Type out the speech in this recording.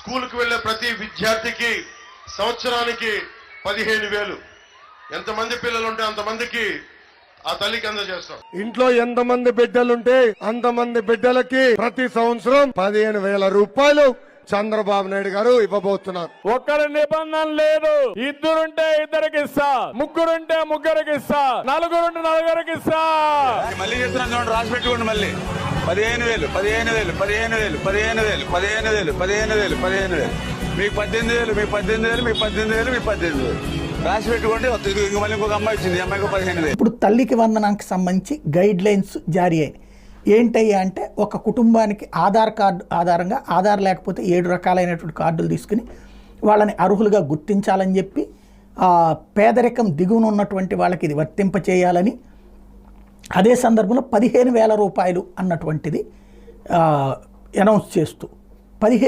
స్కూల్కి వెళ్లే ప్రతి విద్యార్థికి సంవత్సరానికి 15,000 ఎంతమంది పిల్లలు ఉంటే అంతమందికి ఆ తల్లికి అందజేస్తాం. ఇంట్లో ఎంతమంది బిడ్డలుంటే అంతమంది బిడ్డలకి ప్రతి సంవత్సరం 15,000 రూపాయలు చంద్రబాబు నాయుడు గారు ఇవ్వబోతున్నారు. ఒక్కరి నిబంధన లేదు. ఇద్దరుంటే ఇద్దరికి ఇస్తా, ముగ్గురుంటే ముగ్గురికి ఇస్తా, నలుగురుంటే నలుగురికి ఇస్తా. మళ్ళీ చెప్తున్నాను చూడండి, రాసి పెట్టుకోండి. మళ్ళీ 15,000 15,000 15,000 15,000 15,000 15,000 15,000 మీకు 18,000 మీకు 18,000 మీకు 18,000 మీకు 18,000 రాసి పెట్టుకోండి. ఇంక మళ్ళీ ఇంకొక అమ్మాయి వచ్చింది, ఈ అమ్మాయికి 15,000. ఇప్పుడు తల్లికి వందనానికి సంబంధించి గైడ్ లైన్స్ జారీ అయ్యాయి. ఏంటయ్యా అంటే ఒక కుటుంబానికి ఆధార్ కార్డు ఆధారంగా, ఆధార్ లేకపోతే 7 రకాలైనటువంటి కార్డులు తీసుకుని వాళ్ళని అర్హులుగా గుర్తించాలని చెప్పి పేదరికం దిగువన ఉన్నటువంటి వాళ్ళకి ఇది వర్తింపచేయాలని, అదే సందర్భంలో 15,000 రూపాయలు అన్నటువంటిది అనౌన్స్ చేస్తూ